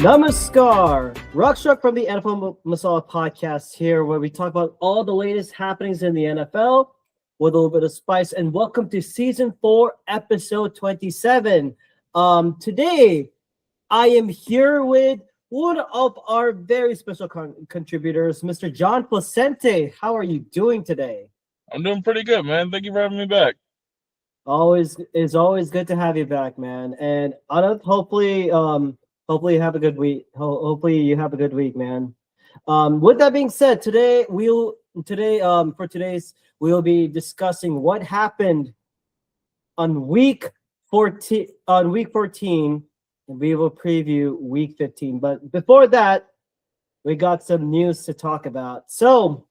Namaskar, Rockstruck from the NFL Masala podcast here, where we talk about all the latest happenings in the NFL with a little bit of spice. And welcome to season 4, episode 27. Today, I am here with one of our very special contributors, Mr. John Placente. How are you doing today? I'm doing pretty good, man. Thank you for having me back. Always good to have you back, man. And Anand, hopefully you have a good week. Hopefully you have a good week, man. With that being said, for today's we'll be discussing what happened on week 14 and we will preview week 15. But before that, we got some news to talk about. So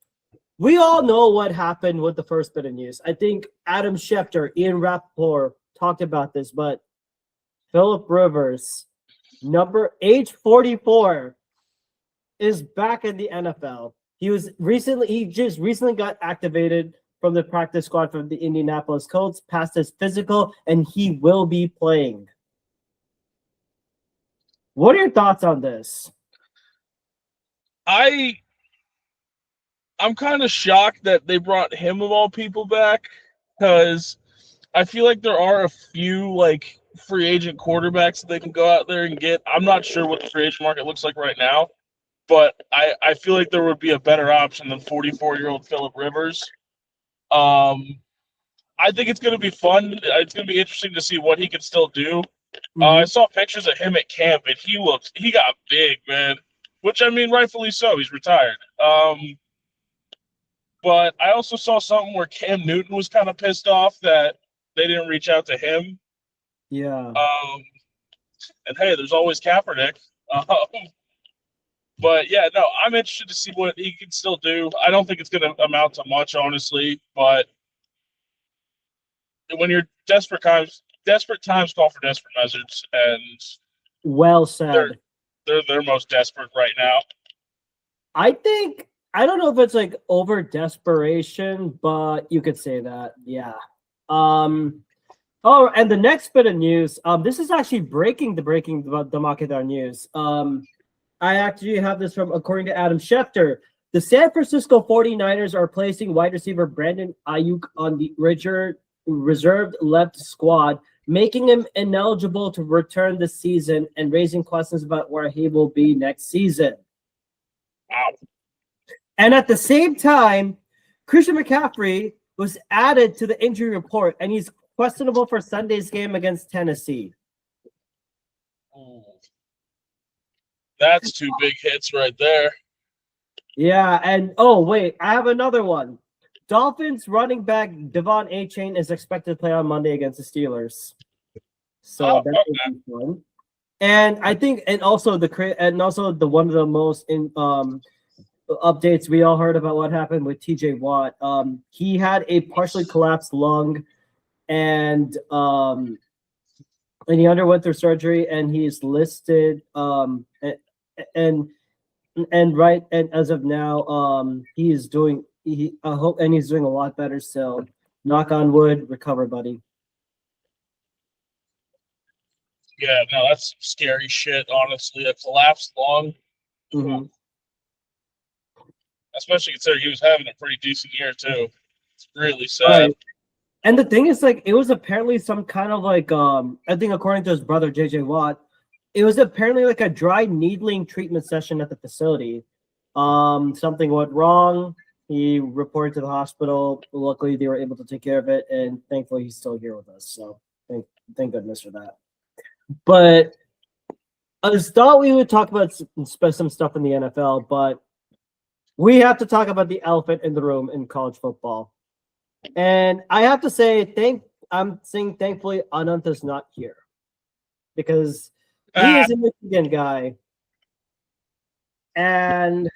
we all know what happened with the first bit of news. I think Adam Schefter, Ian Rappaport talked about this, but Philip Rivers, age 44, is back in the NFL. He just recently got activated from the practice squad from the Indianapolis Colts, passed his physical, and he will be playing. What are your thoughts on this? I'm kind of shocked that they brought him of all people back, because I feel like there are a few free agent quarterbacks that they can go out there and get. I'm not sure what the free agent market looks like right now, but I feel like there would be a better option than 44-year-old Philip Rivers. I think it's going to be fun. It's going to be interesting to see what he can still do. I saw pictures of him at camp, and he got big, man. Which, I mean, rightfully so. He's retired. But I also saw something where Cam Newton was kind of pissed off that they didn't reach out to him. Yeah. And hey, there's always Kaepernick. But yeah, no, I'm interested to see what he can still do. I don't think it's going to amount to much, honestly. But when you're desperate times call for desperate measures, and well said. They're most desperate right now. I don't know if it's like over desperation, but you could say that. Yeah. Oh, and the next bit of news. This is actually breaking the market news. I actually have this from according to Adam Schefter. The San Francisco 49ers are placing wide receiver Brandon Ayuk on the reserved left squad, making him ineligible to return this season and raising questions about where he will be next season. Wow. And at the same time, Christian McCaffrey was added to the injury report, and he's questionable for Sunday's game against Tennessee. That's two big hits right there. Yeah, and oh, wait, I have another one. Dolphins running back Devon A-Chain is expected to play on Monday against the Steelers. So that's fun. And I think, and also the one of the most updates we all heard about what happened with TJ Watt. He had a partially collapsed lung, and he underwent their surgery, and he's listed and as of now he's doing a lot better. So knock on wood, recover, buddy. Yeah, no, that's scary shit, honestly. A collapsed lung. Mm-hmm. Especially considering he was having a pretty decent year, too. It's really sad. Right. And the thing is, it was apparently some kind of I think according to his brother, JJ Watt, it was apparently like a dry needling treatment session at the facility. Something went wrong. He reported to the hospital. Luckily, they were able to take care of it, and thankfully, he's still here with us. So thank goodness for that. But I just thought we would talk about some stuff in the NFL, but we have to talk about the elephant in the room in college football. And I have to say, thankfully Anant is not here, because he is a Michigan guy, and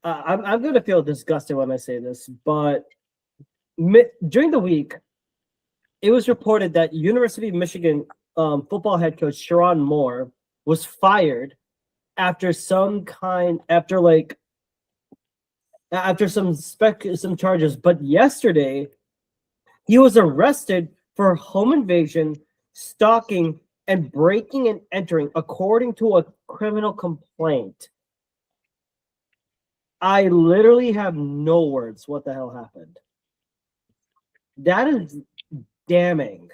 I'm going to feel disgusted when I say this, but during the week, it was reported that University of Michigan football head coach Sharon Moore was fired after some charges. But yesterday, he was arrested for home invasion, stalking, and breaking and entering according to a criminal complaint. I literally have no words. What the hell happened? That is damning.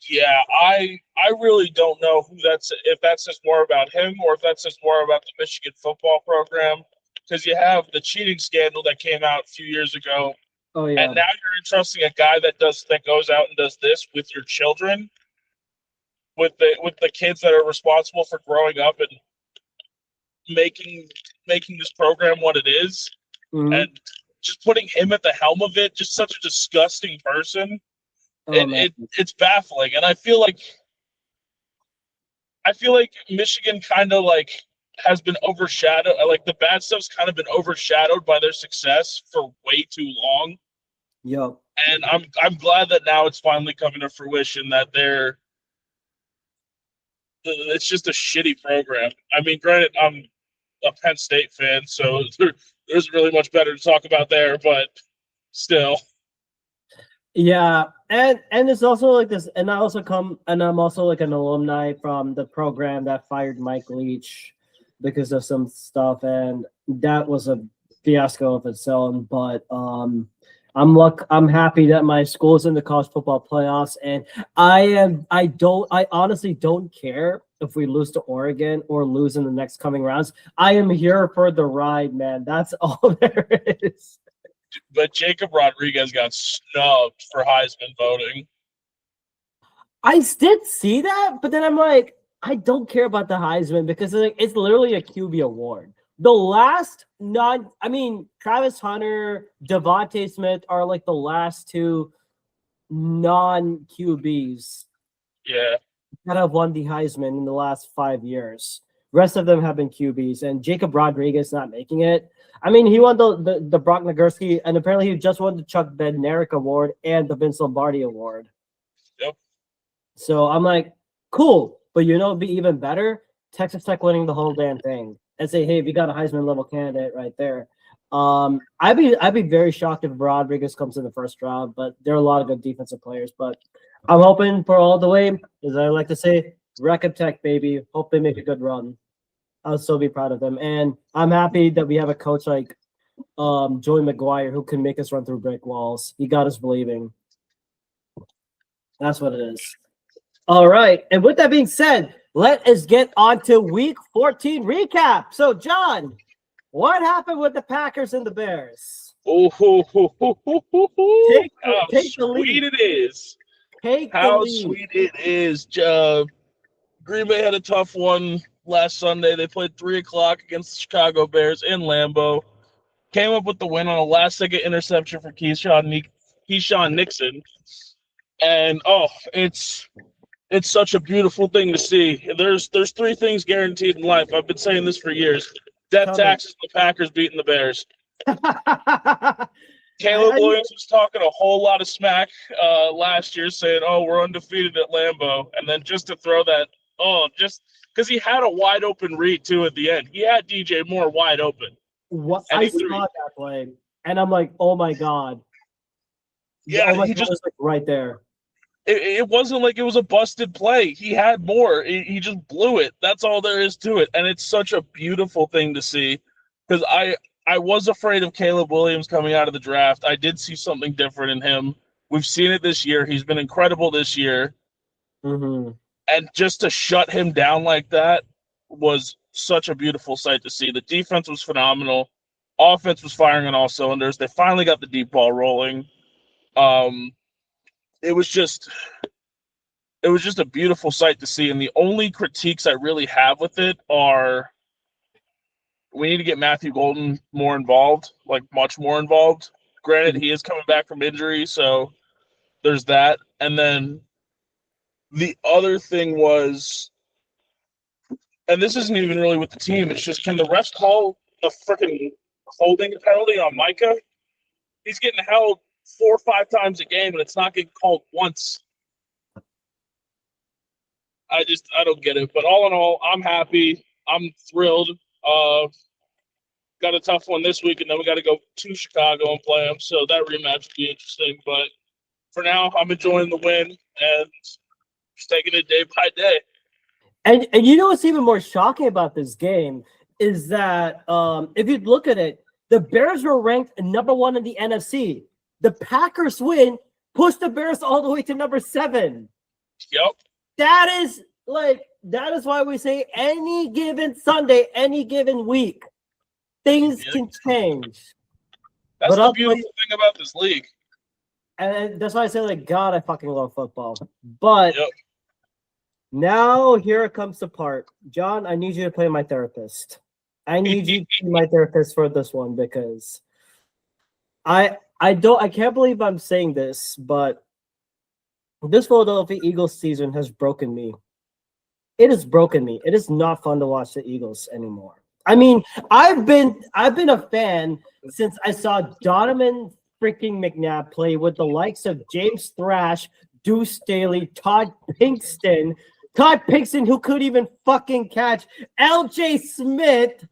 Yeah, I really don't know who that's if that's just more about him or if that's just more about the Michigan football program. Because you have the cheating scandal that came out a few years ago, Oh and yeah. now you're entrusting a guy that goes out and does this with your children, with the kids that are responsible for growing up and making making this program what it is, Mhm. and just putting him at the helm of it, just such a disgusting person. Oh man. It's baffling, and I feel like Michigan kind of like has been overshadowed. Like the bad stuff's kind of been overshadowed by their success for way too long. Yo. And I'm glad that now it's finally coming to fruition that it's just a shitty program. I mean, granted, I'm a Penn State fan, so there isn't really much better to talk about there, but still. Yeah, and it's also like this, and I'm also like an alumni from the program that fired Mike Leach because of some stuff, and that was a fiasco of its own. But I'm happy that my school's in the college football playoffs, and I honestly don't care if we lose to Oregon or lose in the next coming rounds. I am here for the ride, man. That's all there is. But Jacob Rodriguez got snubbed for Heisman voting. I did see that, but then I'm like, I don't care about the Heisman because it's literally a QB award. The last I mean, Travis Hunter, Devontae Smith are like the last two non QBs Yeah. that have won the Heisman in the last 5 years. Rest of them have been QBs, and Jacob Rodriguez not making it. I mean, he won the Brock Nagurski, and apparently he just won the Chuck Bednarik Award and the Vince Lombardi Award. Yep. So I'm like, cool. But you know, it'd be even better. Texas Tech winning the whole damn thing and say, hey, we got a Heisman level candidate right there. I'd be very shocked if Rodriguez comes in the first round, but there are a lot of good defensive players. But I'm hoping for all the way, as I like to say, Reckham Tech, baby. Hope they make a good run. I'll still be proud of them. And I'm happy that we have a coach like Joey McGuire who can make us run through brick walls. He got us believing. That's what it is. All right. And with that being said, let us get on to week 14 recap. So, John, what happened with the Packers and the Bears? Oh, Take, how take the sweet lead. it is. Take the How lead. sweet it is. Green Bay had a tough one last Sunday. They played 3 o'clock against the Chicago Bears in Lambeau. Came up with the win on a last-second interception for Keyshawn Nixon. And, it's such a beautiful thing to see. There's 3 things guaranteed in life. I've been saying this for years. Death, taxes, the Packers beating the Bears. Caleb Williams was talking a whole lot of smack last year, saying, "Oh, we're undefeated at Lambeau," and then just to throw that, just because he had a wide open read too at the end. He had DJ Moore wide open, What and I he saw threw. that play, and I'm like, oh my god. Yeah, Oh my he god, just. it's like right there. It wasn't like it was a busted play. He had more. He just blew it. That's all there is to it, and it's such a beautiful thing to see. Because I was afraid of Caleb Williams coming out of the draft. I did see something different in him. We've seen it this year. He's been incredible this year. Mm-hmm. And just to shut him down like that was such a beautiful sight to see. The defense was phenomenal. Offense was firing on all cylinders. They finally got the deep ball rolling. Um, it was just a beautiful sight to see. And the only critiques I really have with it are we need to get Matthew Golden more involved, like much more involved. Granted, he is coming back from injury, so there's that. And then the other thing was, and this isn't even really with the team, it's just can the refs call a freaking holding penalty on Micah? He's getting held 4 or 5 times a game, and it's not getting called once. I don't get it. But all in all, I'm happy. I'm thrilled. Got a tough one this week, and then we got to go to Chicago and play them. So that rematch will be interesting. But for now, I'm enjoying the win and just taking it day by day. And you know what's even more shocking about this game is that if you look at it, the Bears were ranked number 1 in the NFC. The Packers win, pushed the Bears all the way to number 7. Yep. That is why we say any given Sunday, any given week, things can change. That's the beautiful thing about this league. And that's why I say, like, God, I fucking love football. But now here comes the part. John, I need you to play my therapist. I need you to be my therapist for this one because I can't believe I'm saying this, but this Philadelphia Eagles season has broken me. It has broken me. It is not fun to watch the Eagles anymore. I mean, I've been a fan since I saw Donovan freaking McNabb play with the likes of James Thrash, Deuce Staley, Todd Pinkston, who could even fucking catch, L.J. Smith,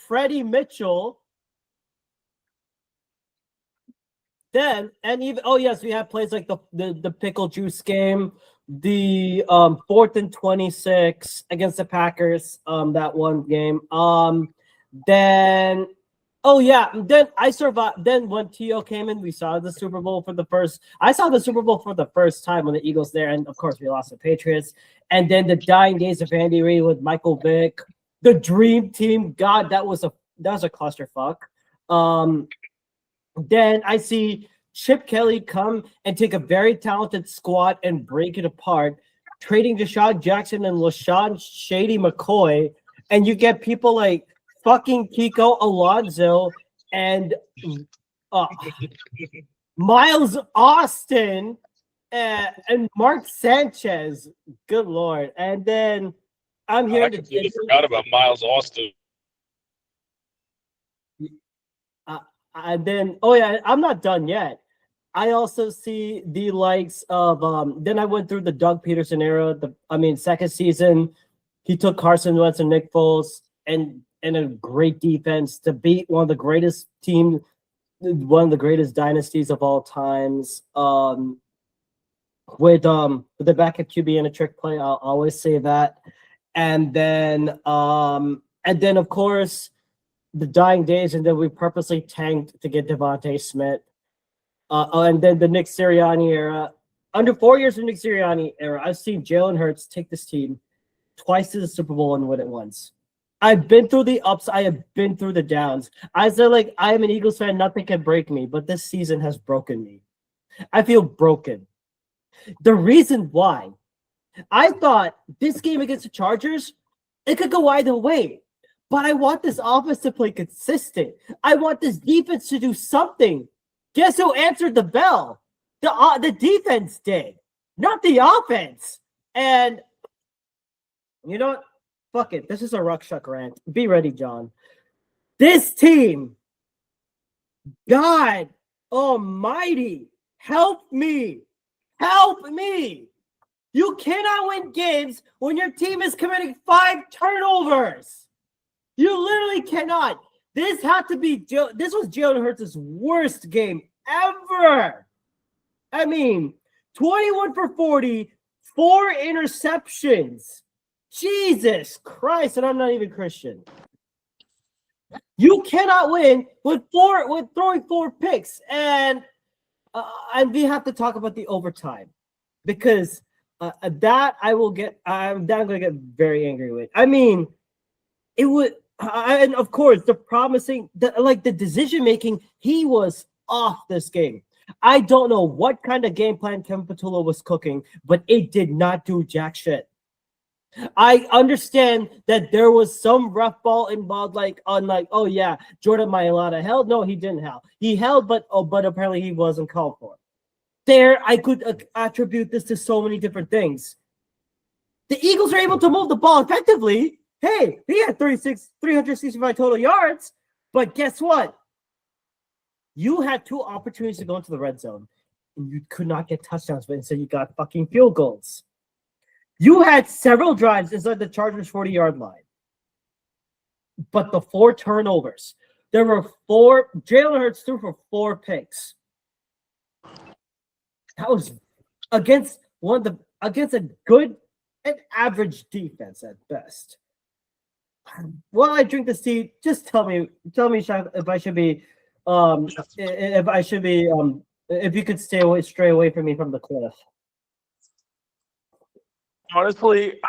Freddie Mitchell. Then, and even, oh yes, we have plays like the pickle juice game, the 4th and 26 against the Packers, that one game. Then, oh yeah, then I survived. Then when T.O. came in, I saw the Super Bowl for the first time when the Eagles there, and of course we lost the Patriots. And then the dying days of Andy Reid with Michael Vick, the Dream Team. God, that was a clusterfuck. Then I see Chip Kelly come and take a very talented squad and break it apart, trading Deshaun Jackson and LaShawn Shady McCoy, and you get people like fucking Kiko Alonso and Miles Austin and Mark Sanchez. Good Lord. And then I'm here I completely forgot about Miles Austin. And then, oh yeah, I'm not done yet. I also see the likes of then I went through the Doug Peterson era. Second season, he took Carson Wentz and Nick Foles and a great defense to beat one of the greatest dynasties of all times. With the backup QB and a trick play, I'll always say that. And then of course the dying days, and then we purposely tanked to get Devontae Smith. And then the Nick Sirianni era. Under 4 years of Nick Sirianni era, I've seen Jalen Hurts take this team twice to the Super Bowl and win it once. I've been through the ups. I have been through the downs. I said, like, I am an Eagles fan. Nothing can break me, but this season has broken me. I feel broken. The reason why, I thought this game against the Chargers, it could go either way. But I want this offense to play consistent. I want this defense to do something. Guess who answered the bell? The defense did, not the offense. And you know what? Fuck it. This is a ruckchuck rant. Be ready, John. This team, God Almighty, help me. Help me. You cannot win games when your team is committing 5 turnovers. You literally cannot. This was Jalen Hurts' worst game ever. I mean, 21 for 40, 4 interceptions. Jesus Christ, and I'm not even Christian. You cannot win with throwing 4 picks, and we have to talk about the overtime because I'm going to get very angry with. I mean, it would. And of course, the decision making, he was off this game. I don't know what kind of game plan Kevin Patullo was cooking, but it did not do jack shit. I understand that there was some rough ball involved, oh yeah, Jordan Mailata held. No, he didn't held. He held, but apparently he wasn't called for. There, I could attribute this to so many different things. The Eagles are able to move the ball effectively. Hey, he had 365 total yards, but guess what? You had 2 opportunities to go into the red zone, and you could not get touchdowns, but instead you got fucking field goals. You had several drives inside the Chargers' 40-yard line, but the 4 turnovers. There were 4. Jalen Hurts threw for 4 picks. That was against a good and average defense at best. While I drink this tea, just tell me, Shaq, if I should be, if I should be, if you could stray away from me from the cliff. Honestly,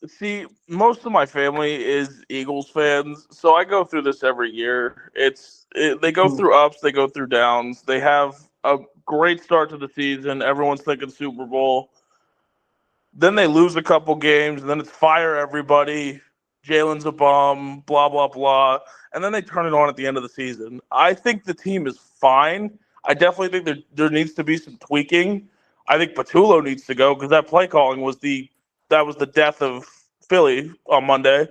see, most of my family is Eagles fans, so I go through this every year. They go through ups, they go through downs. They have a great start to the season. Everyone's thinking Super Bowl. Then they lose a couple games, and then it's fire everybody. Jalen's a bum, blah, blah, blah. And then they turn it on at the end of the season. I think the team is fine. I definitely think there needs to be some tweaking. I think Patullo needs to go because that play calling was the death of Philly on Monday.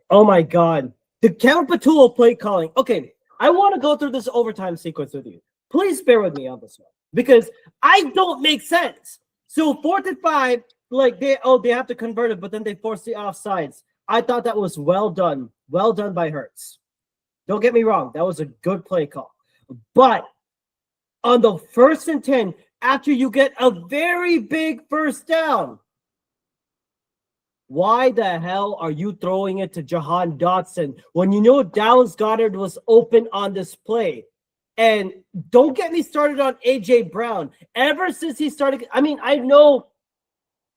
Oh my God. The Count Patullo play calling. Okay, I want to go through this overtime sequence with you. Please bear with me on this one because I don't make sense. So 4th and 5, like they have to convert it, but then they force the offsides. I thought that was well done by Hurts. Don't get me wrong, that was a good play call. But on the 1st and 10, after you get a very big first down, why the hell are you throwing it to Jahan Dotson when you know Dallas Goedert was open on this play? And don't get me started on A.J. Brown. Ever since he started, I mean, I know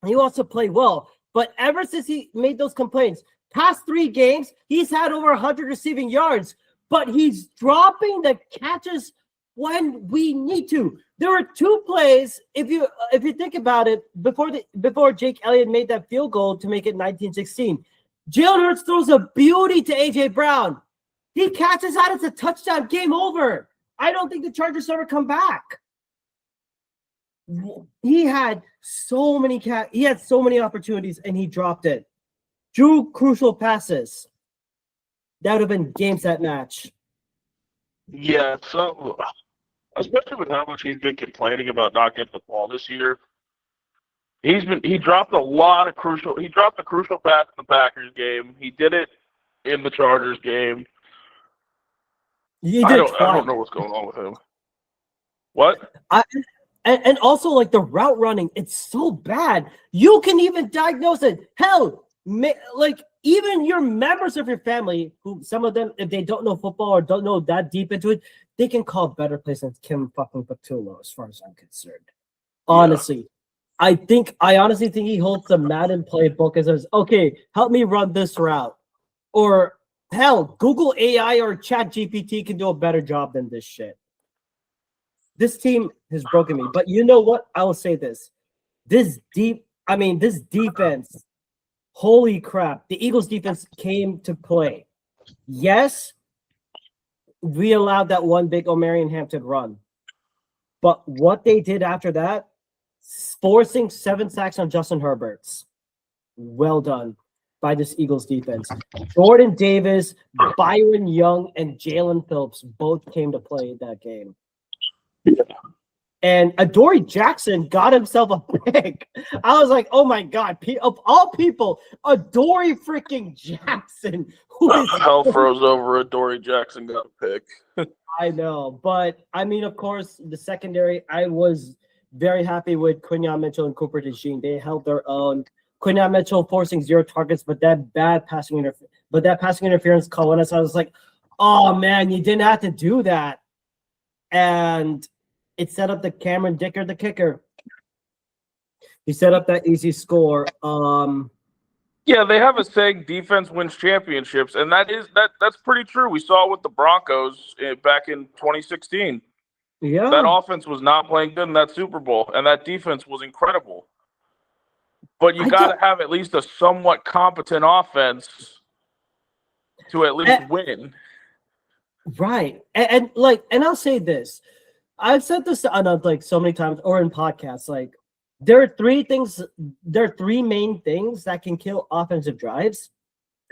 he wants to play well, but ever since he made those complaints, past 3 games, he's had over 100 receiving yards, but he's dropping the catches when we need to. There were 2 plays, if you think about it, before Jake Elliott made that field goal to make it 19-16. Jalen Hurts throws a beauty to A.J. Brown. He catches that, it's a touchdown, game over. I don't think the Chargers ever come back. He had so many opportunities and he dropped it. Drew crucial passes. That would have been games that match. Yeah, so especially with how much he's been complaining about not getting the ball this year. He dropped the crucial pass in the Packers game. He did it in the Chargers game. I don't know what's going on with him. What? And also like the route running, it's so bad. You can even diagnose it. Hell, like even your members of your family, who some of them, if they don't know football or don't know that deep into it, they can call better plays than Kim fucking Patullo, as far as I'm concerned. Honestly, yeah. I honestly think he holds the Madden playbook as okay, help me run this route. Or hell, Google AI or Chat GPT can do a better job than this shit. This team has broken me. But you know what? I will say this. This defense, holy crap. The Eagles defense came to play. Yes, we allowed that one big Omarion Hampton run. But what they did after that, forcing 7 sacks on Justin Herbert's. Well done by this Eagles defense. Jordan Davis, Byron Young, and Jalen Phillips both came to play that game. Yeah. And Adoree Jackson got himself a pick. I was like, oh my God, of all people, Adoree freaking Jackson. Hell froze over. Adoree Jackson got a pick. I know. But, I mean, of course, the secondary, I was very happy with Quinyon Mitchell and Cooper DeJean. They held their own. Quinyon Mitchell forcing 0 targets, but that passing interference call on us, I was like, oh, man, you didn't have to do that. And it set up the Cameron Dicker, the kicker. He set up that easy score. Yeah, they have a saying, defense wins championships, and that's pretty true. We saw it with the Broncos back in 2016. Yeah. That offense was not playing good in that Super Bowl, and that defense was incredible. But you got to have at least a somewhat competent offense to at least win. Right. And I'll say this. I've said this on like so many times or in podcasts, like there are 3 main things that can kill offensive drives: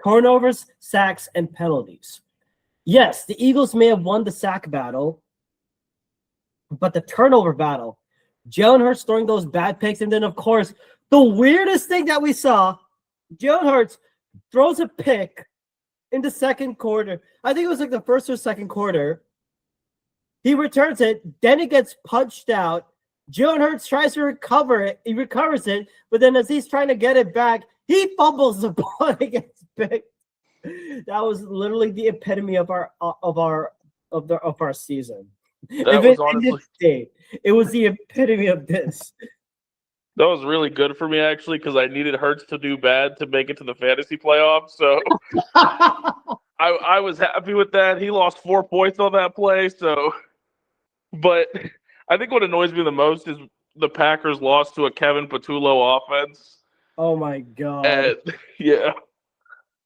turnovers, sacks, and penalties. Yes, the Eagles may have won the sack battle, but the turnover battle, Jalen Hurts throwing those bad picks, and then of course the weirdest thing that we saw, Jalen Hurts throws a pick in the second quarter. I think it was like the first or second quarter. He returns it. Then it gets punched out. Jalen Hurts tries to recover it. He recovers it, but then as he's trying to get it back, he fumbles the ball and it gets picked. That was literally the epitome of our season. That was honestly. It was the epitome of this. That was really good for me, actually, because I needed Hurts to do bad to make it to the fantasy playoffs. So I was happy with that. He lost 4 points on that play. So, but I think what annoys me the most is the Packers lost to a Kevin Patullo offense. Oh my god! And, yeah,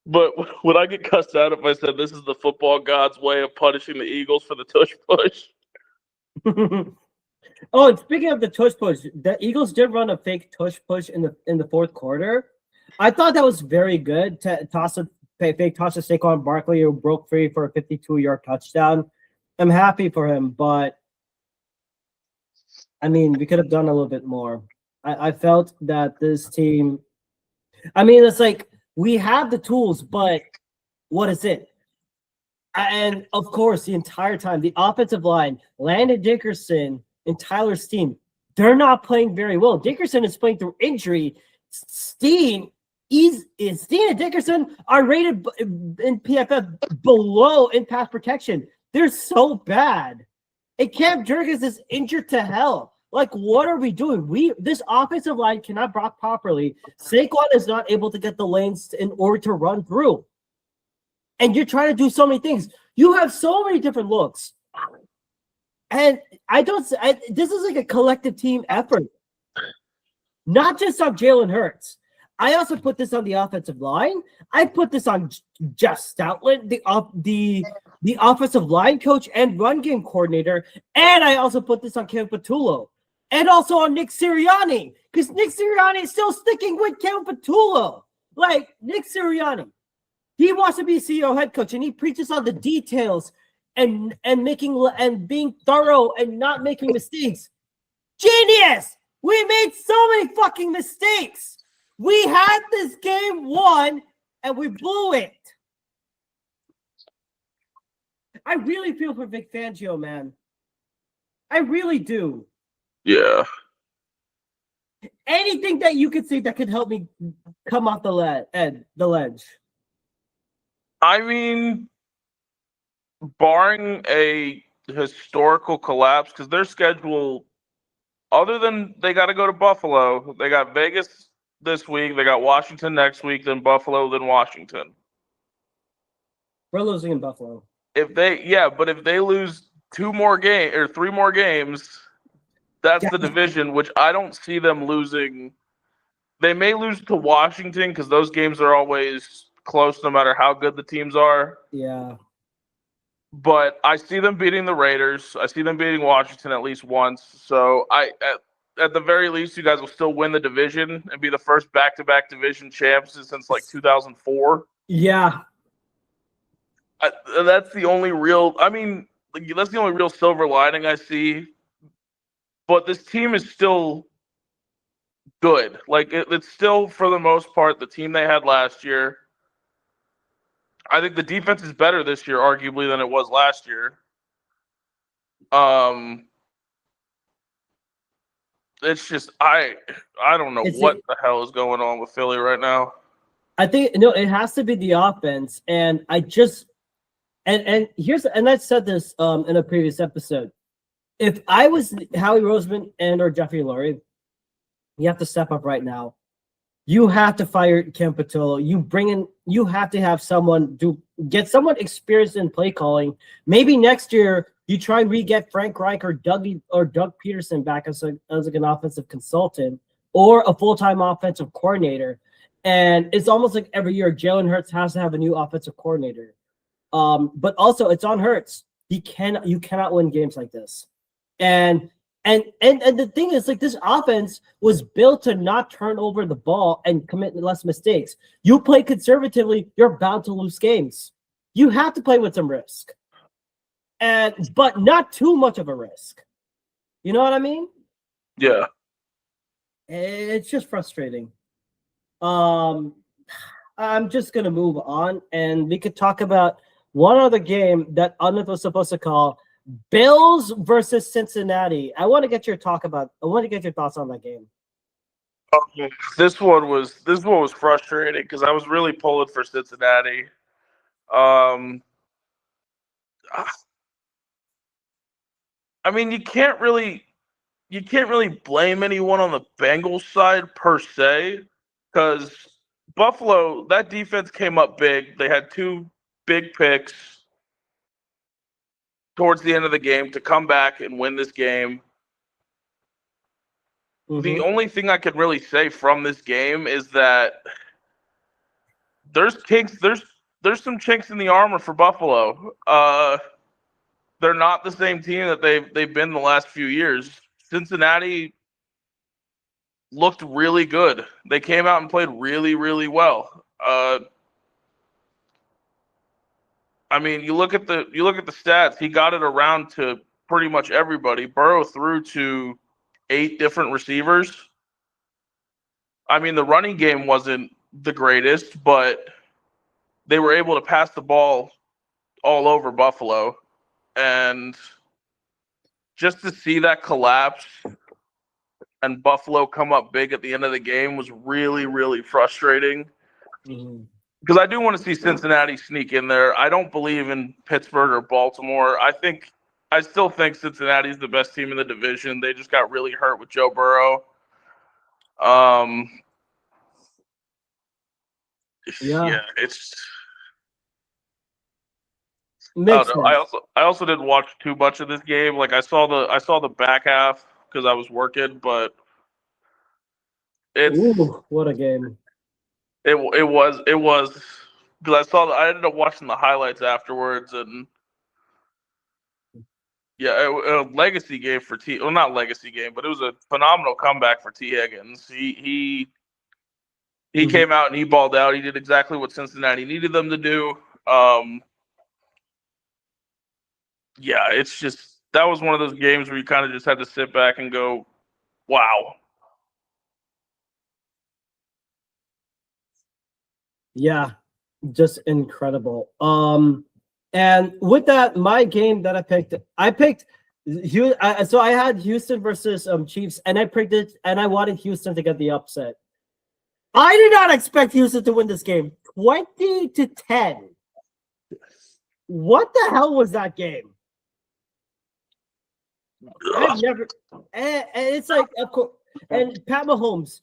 but would I get cussed out if I said this is the football god's way of punishing the Eagles for the tush push? Oh, and speaking of the tush push, the Eagles did run a fake tush push in the fourth quarter. I thought that was very good to fake toss to Saquon Barkley, who broke free for a 52-yard touchdown. I'm happy for him, but I mean, we could have done a little bit more. I felt that this team, I mean, it's like we have the tools, but what is it? And of course, the entire time, the offensive line, Landon Dickerson and Tyler Steen, they're not playing very well. Dickerson is playing through injury. Steen and Dickerson are rated in PFF below in pass protection. They're so bad. And Cam Jurgens is injured to hell. Like, what are we doing? This offensive line cannot block properly. Saquon is not able to get the lanes in order to run through. And you're trying to do so many things. You have so many different looks. And this is like a collective team effort. Not just on Jalen Hurts. I also put this on the offensive line. I put this on Jeff Stoutland, the offensive line coach and run game coordinator. And I also put this on Kevin Patullo. And also on Nick Sirianni. Because Nick Sirianni is still sticking with Kevin Patullo. Like, Nick Sirianni. He wants to be CEO head coach, and he preaches on the details and being thorough and not making mistakes. Genius! We made so many fucking mistakes. We had this game won, and we blew it. I really feel for Vic Fangio, man. I really do. Yeah. Anything that you could say that could help me come off the ledge. I mean, barring a historical collapse, because their schedule, other than they got to go to Buffalo, they got Vegas this week, they got Washington next week, then Buffalo, then Washington. We're losing in Buffalo. But if they lose 3 more games, that's the division, which I don't see them losing. They may lose to Washington because those games are always close no matter how good the teams are. Yeah. But I see them beating the Raiders. I see them beating Washington at least once. So at the very least, you guys will still win the division and be the first back-to-back division champs since like 2004. Yeah. That's the only real silver lining I see. But this team is still good. Like, it's still, for the most part, the team they had last year. I think the defense is better this year, arguably, than it was last year. It's just I don't know what the hell is going on with Philly right now. I think it has to be the offense, and I said this in a previous episode. If I was Howie Roseman or Jeffrey Lurie, you have to step up right now. You have to fire Ken Patullo. You have to have get someone experienced in play calling. Maybe next year you try and re-get Frank Reich or Doug Peterson back as an offensive consultant or a full-time offensive coordinator. And it's almost like every year Jalen Hurts has to have a new offensive coordinator. But also it's on Hurts. You cannot win games like this. And the thing is, like, this offense was built to not turn over the ball and commit less mistakes. You play conservatively, you're bound to lose games. You have to play with some risk, but not too much of a risk. You know what I mean? Yeah. It's just frustrating. I'm just gonna move on, and we could talk about one other game that Unneth was supposed to call. Bills versus Cincinnati. I want to get your thoughts on that game. This one was frustrating because I was really pulling for Cincinnati. I mean, you can't really blame anyone on the Bengals side per se, because Buffalo, that defense came up big. They had 2 big picks towards the end of the game to come back and win this game. The only thing I can really say from this game is that there's some chinks in the armor for Buffalo. They're not the same team that they've been the last few years. Cincinnati looked really good. They came out and played really, really well. I mean, you look at the stats. He got it around to pretty much everybody. Burrow threw to 8 different receivers. I mean, the running game wasn't the greatest, but they were able to pass the ball all over Buffalo. And just to see that collapse and Buffalo come up big at the end of the game was really, really frustrating. Because I do want to see Cincinnati sneak in there. I don't believe in Pittsburgh or Baltimore. I still think Cincinnati's the best team in the division. They just got really hurt with Joe Burrow. Yeah, it's. Makes sense. I also didn't watch too much of this game. Like I saw the back half because I was working, but what a game! It was because I ended up watching the highlights afterwards, and yeah, a legacy game for T. Well, not legacy game, but it was a phenomenal comeback for T. Higgins. He came out and he balled out. He did exactly what Cincinnati needed them to do. Yeah, it's just that was one of those games where you kind of just had to sit back and go, "Wow." Yeah, just incredible. And with that, my game that I picked so I had Houston versus Chiefs, and I picked it, and I wanted Houston to get the upset. I did not expect Houston to win this game, 20-10. What the hell was that game? I've never, and it's like, of course, and Pat Mahomes,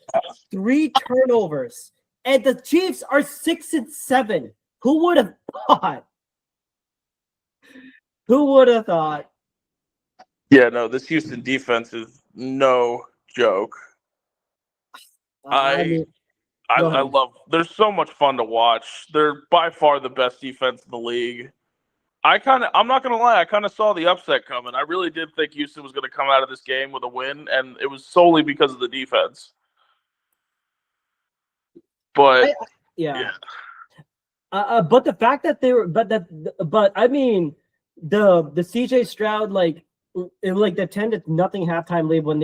3 turnovers, and the Chiefs are 6-7. Who would have thought? Who would have thought? Yeah, no, this Houston defense is no joke. I love. They're so much fun to watch. They're by far the best defense in the league. I'm not gonna lie, I kind of saw the upset coming. I really did think Houston was gonna come out of this game with a win, and it was solely because of the defense. But but the fact that they were, but I mean, the CJ Stroud like the 10-0 halftime lead when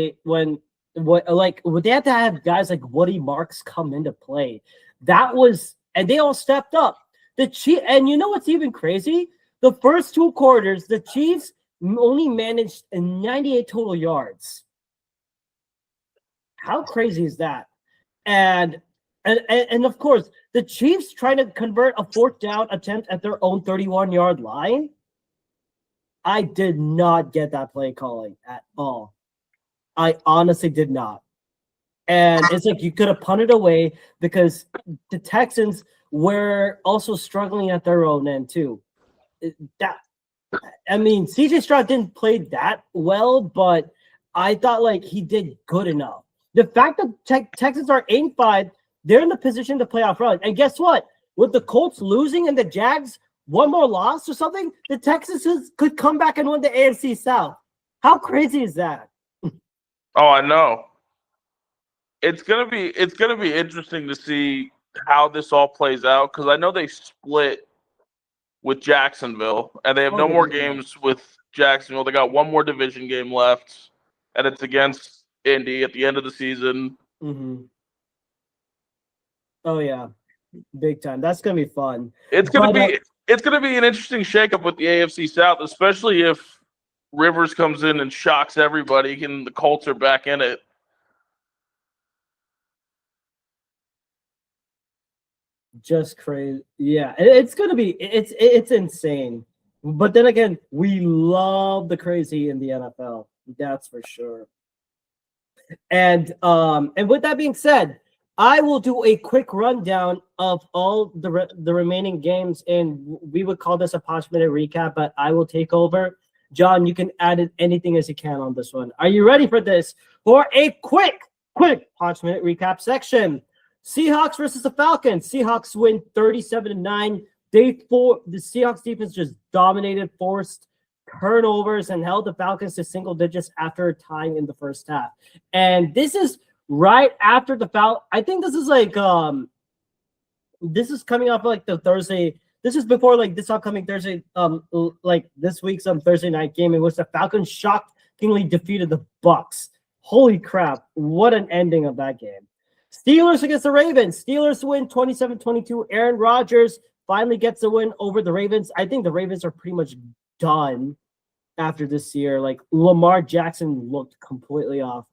they had to have guys like Woody Marks come into play. That was, and they all stepped up. And you know what's even crazy? The first 2 quarters, the Chiefs only managed 98 total yards. How crazy is that? And of course, the Chiefs trying to convert a 4th down attempt at their own 31-yard line. I did not get that play calling at all. I honestly did not. And it's like you could have punted away because the Texans were also struggling at their own end too. CJ Stroud didn't play that well, but I thought like he did good enough. The fact that Texans are 8-5, they're in the position to play off run. And guess what? With the Colts losing and the Jags one more loss or something, the Texans could come back and win the AFC South. How crazy is that? Oh, I know. It's gonna be interesting to see how this all plays out, because I know they split with Jacksonville, and they have no more games with Jacksonville. They got one more division game left, and it's against Indy at the end of the season. Oh yeah, big time. That's gonna be fun. It's gonna be an interesting shakeup with the AFC South, especially if Rivers comes in and shocks everybody, and the Colts are back in it. Just crazy. Yeah, it's gonna be it's insane. But then again, we love the crazy in the NFL. That's for sure. And with that being said, I will do a quick rundown of all the remaining games, and we would call this a minute recap. But I will take over. John, you can add in anything as you can on this one. Are you ready for this? For a quick minute recap section. Seahawks versus the Falcons. Seahawks win 37-9. Day 4, the Seahawks defense just dominated, forced turnovers, and held the Falcons to single digits after tying in the first half. And this is right after the foul. I think this is like this is coming off like the Thursday. This is before like this upcoming Thursday, like this week's Thursday night game in which the Falcons shockingly defeated the Bucks. Holy crap! What an ending of that game. Steelers against the Ravens. Steelers win 27-22. Aaron Rodgers finally gets a win over the Ravens. I think the Ravens are pretty much done after this year. Like Lamar Jackson looked completely off.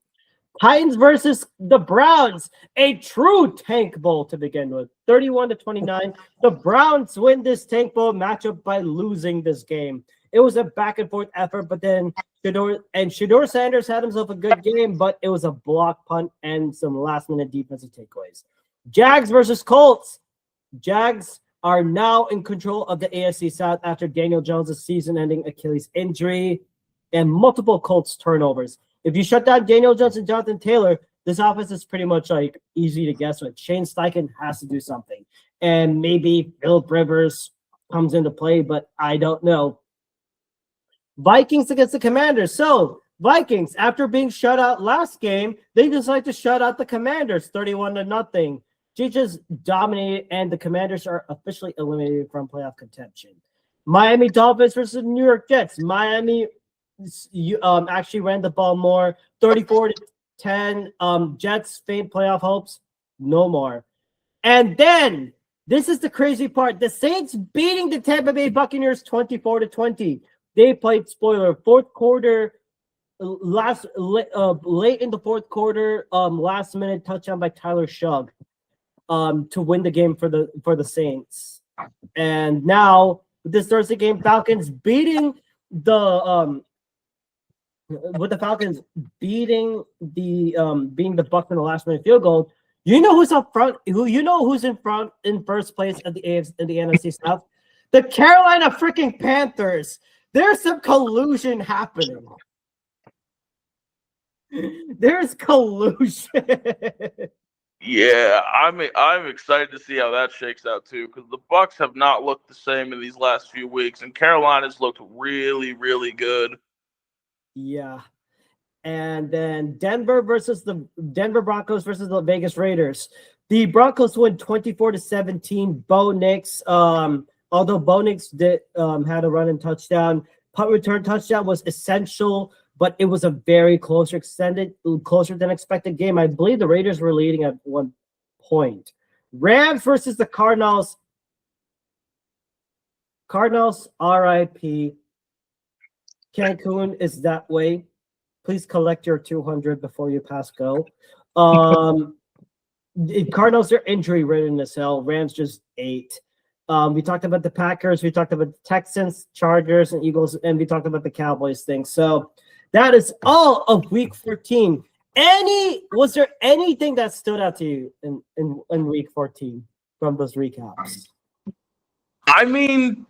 Titans versus the Browns, a true tank bowl to begin with, 31-29. The Browns win this tank bowl matchup by losing this game. It was a back and forth effort, but then Shedeur Sanders had himself a good game, but it was a block punt and some last minute defensive takeaways. Jags versus Colts. Jags are now in control of the AFC South after Daniel Jones' season-ending Achilles injury and multiple Colts turnovers. If you shut down Daniel Jones and Jonathan Taylor, this offense is pretty much like easy to guess with. Shane Steichen has to do something. And maybe Philip Rivers comes into play, but I don't know. Vikings against the Commanders. So, Vikings, after being shut out last game, they decide to shut out the Commanders 31-0. They just dominated, and the Commanders are officially eliminated from playoff contention. Miami Dolphins versus New York Jets. Miami actually ran the ball more, 34-10. Jets faint playoff hopes, no more. And then this is the crazy part: the Saints beating the Tampa Bay Buccaneers 24-20. They played spoiler fourth quarter, late in the fourth quarter, last minute touchdown by Tyler Shugg, to win the game for the Saints. And now with this Thursday game, Falcons beating the with the Falcons beating the Bucs in the last minute field goal. You know who's up front? Who's in front in first place at the AFC in the NFC South? The Carolina freaking Panthers. There's some collusion happening. There's collusion. Yeah, I'm excited to see how that shakes out too, because the Bucs have not looked the same in these last few weeks, and Carolina's looked really, really good. Yeah. And then Denver Broncos versus the Vegas Raiders. The Broncos win 24-17. Bo Nix, although Bo Nix did had a run and touchdown, punt return touchdown was essential, but it was a very closer than expected game. I believe the Raiders were leading at one point. Rams versus the Cardinals. Cardinals, RIP. Cancun is that way. Please collect your 200 before you pass go. The Cardinals are injury-ridden as hell. Rams just ate. We talked about the Packers. We talked about the Texans, Chargers, and Eagles, and we talked about the Cowboys thing. So that is all of Week 14. Was there anything that stood out to you in Week 14 from those recaps? I mean,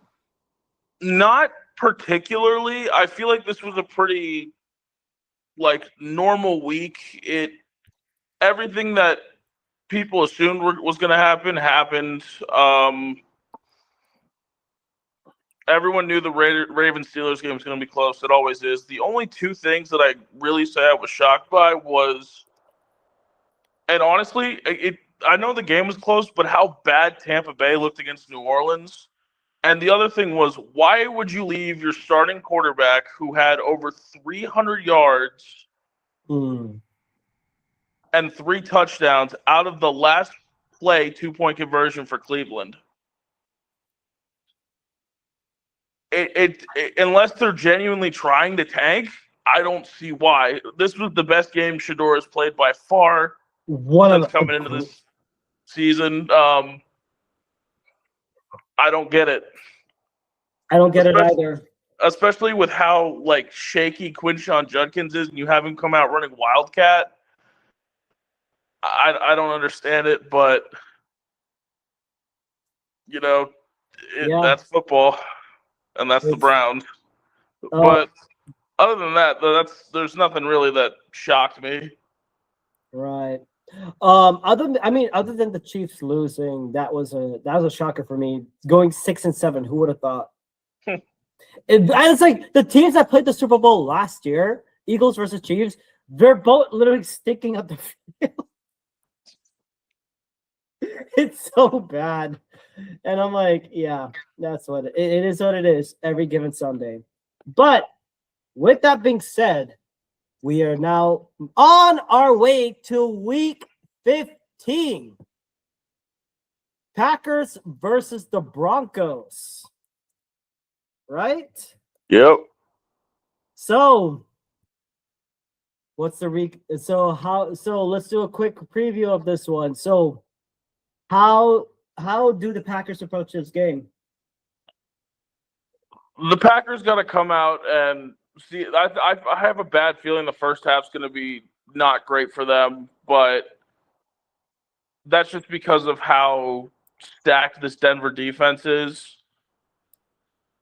not particularly. I feel like this was a pretty normal week. Everything that people assumed was going to happen happened. Everyone knew the Ravens-Steelers game was going to be close. It always is. The only two things that I really say I was shocked by was, and honestly, I know the game was close, but how bad Tampa Bay looked against New Orleans. And the other thing was, why would you leave your starting quarterback who had over 300 yards and 3 touchdowns out of the last play 2-point conversion for Cleveland? unless they're genuinely trying to tank, I don't see why. This was the best game Shador has played by far since coming into this season. I don't get it. I don't get it either. Especially with how like shaky Quinshon Judkins is, and you have him come out running Wildcat. I don't understand it, but that's football, and that's the Browns. But other than that, there's nothing really that shocked me. Right. Other than the Chiefs losing, that was a shocker for me. Going 6-7, who would have thought? It's like the teams that played the Super Bowl last year, Eagles versus Chiefs, they're both literally sticking up the field. It's so bad. And I'm like, yeah, that's what it is. What it is every given Sunday. But with that being said, we are now on our way to week 15. Packers versus the Broncos. Right? Yep. So, what's the week? So let's do a quick preview of this one. So, how do the Packers approach this game? The Packers got to come out and see. I have a bad feeling the first half's going to be not great for them, but that's just because of how stacked this Denver defense is.